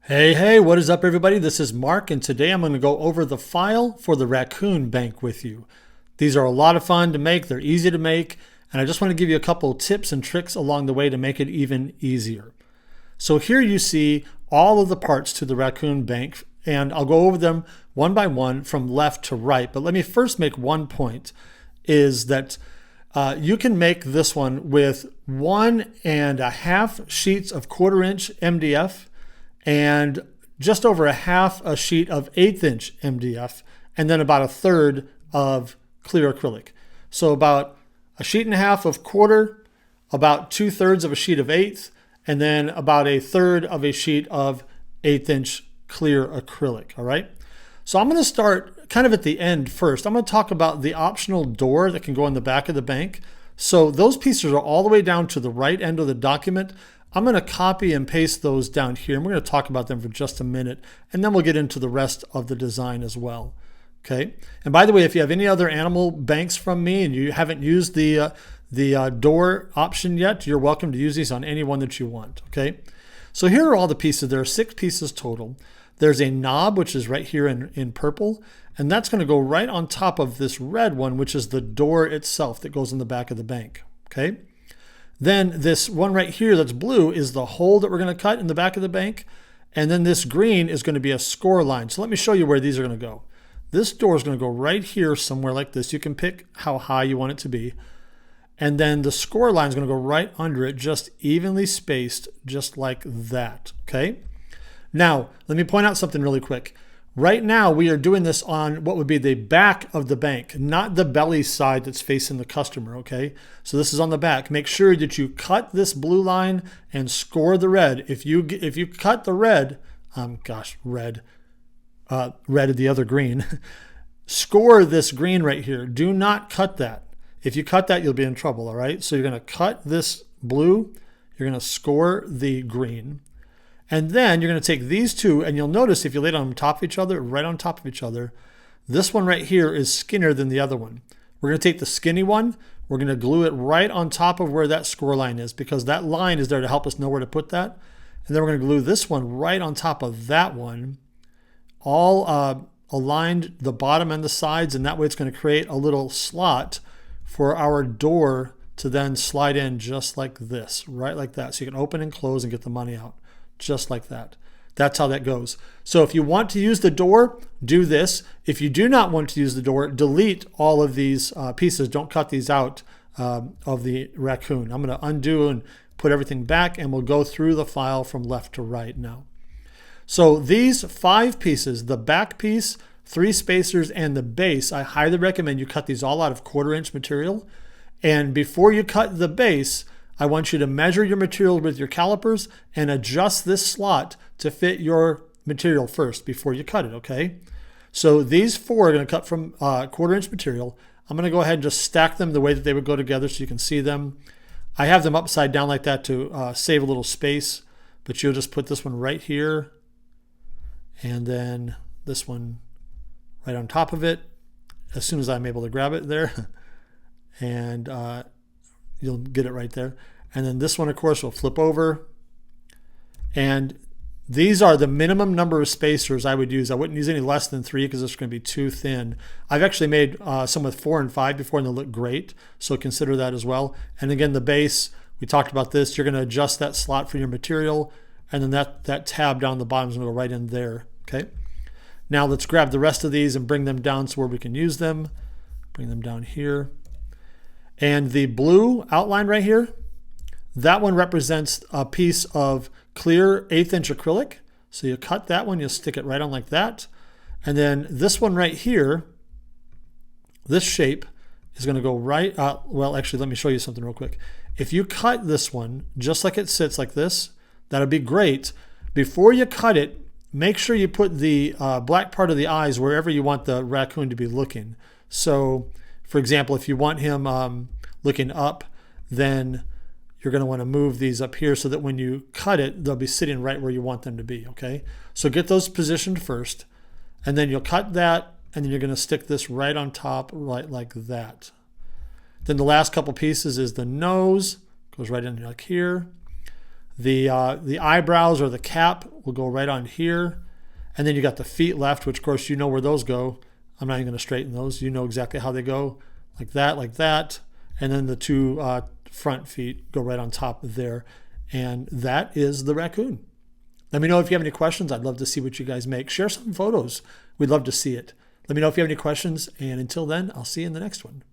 Hey, what is up everybody? This is Mark and today I'm going to go over the file for the Raccoon bank with you. These are a lot of fun to make, they're easy to make, and I just want to give you a couple tips and tricks along the way to make it even easier. So here you see all of the parts to the Raccoon bank and I'll go over them one by one from left to right. But let me first make one point is that you can make this one with 1.5 sheets of 1/4 inch MDF and just over a sheet of 1/8 inch MDF, and then about 1/3 of clear acrylic. So about 1.5 sheets of 1/4, about 2/3 of a sheet of 1/8, and then about 1/3 of a sheet of 1/8 inch clear acrylic, all right? So I'm gonna start kind of at the end first. I'm gonna talk about the optional door that can go in the back of the bank. So those pieces are all the way down to the right end of the document. I'm going to copy and paste those down here, and we're going to talk about them for just a minute, and then we'll get into the rest of the design as well. Okay. And by the way, if you have any other animal banks from me and you haven't used the door option yet, you're welcome to use these on any one that you want. Okay. So here are all the pieces. There are 6 pieces total. There's a knob, which is right here in purple, and that's going to go right on top of this red one, which is the door itself that goes in the back of the bank. Okay. Then this one right here that's blue is the hole that we're going to cut in the back of the bank. And then this green is going to be a score line. So let me show you where these are going to go. This door is going to go right here somewhere like this. You can pick how high you want it to be. And then the score line is going to go right under it, just evenly spaced, just like that. Okay. Now, let me point out something really quick. Right now, we are doing this on what would be the back of the bank, not the belly side that's facing the customer, okay? So this is on the back. Make sure that you cut this blue line and score the red. If you cut the red, red of the other green, score this green right here. Do not cut that. If you cut that, you'll be in trouble, all right? So you're going to cut this blue. You're going to score the green. And then you're going to take these two, and you'll notice if you lay it on top of each other, right on top of each other, this one right here is skinnier than the other one. We're going to take the skinny one, we're going to glue it right on top of where that score line is, because that line is there to help us know where to put that. And then we're going to glue this one right on top of that one, all aligned the bottom and the sides, and that way it's going to create a little slot for our door to then slide in just like this, right like that. So you can open and close and get the money out. Just like that. That's how that goes. So if you want to use the door, do this. If you do not want to use the door, delete all of these pieces. Don't cut these out of the Raccoon. I'm going to undo and put everything back, and we'll go through the file from left to right now. So these 5 pieces, the back piece, 3 spacers, and the base, I highly recommend you cut these all out of 1/4 inch material. And before you cut the base, I want you to measure your material with your calipers and adjust this slot to fit your material first before you cut it, okay? So these 4 are going to cut from 1/4 inch material. I'm going to go ahead and just stack them the way that they would go together so you can see them. I have them upside down like that to save a little space, but you'll just put this one right here and then this one right on top of it as soon as I'm able to grab it there. And you'll get it right there. And then this one, of course, will flip over. And these are the minimum number of spacers I would use. I wouldn't use any less than 3 because it's going to be too thin. I've actually made some with 4 and 5 before, and they look great. So consider that as well. And again, the base, we talked about this. You're going to adjust that slot for your material. And then that tab down the bottom is going to go right in there. Okay. Now let's grab the rest of these and bring them down so where we can use them. Bring them down here. And the blue outline right here, that one represents a piece of clear 1/8 inch acrylic. So you cut that one, you'll stick it right on like that. And then this one right here, this shape is going to go right, well, actually, let me show you something real quick. If you cut this one just like it sits like this, that'll be great. Before you cut it, make sure you put the black part of the eyes wherever you want the raccoon to be looking. So for example, if you want him looking up, then you're going to want to move these up here so that when you cut it, they'll be sitting right where you want them to be, okay? So get those positioned first, and then you'll cut that, and then you're going to stick this right on top, right like that. Then the last couple pieces is the nose, goes right in like here. The eyebrows or the cap will go right on here. And then you got the feet left, which of course you know where those go. I'm not even going to straighten those. You know exactly how they go. Like that. And then the two front feet go right on top there. And that is the raccoon. Let me know if you have any questions. I'd love to see what you guys make. Share some photos. We'd love to see it. Let me know if you have any questions. And until then, I'll see you in the next one.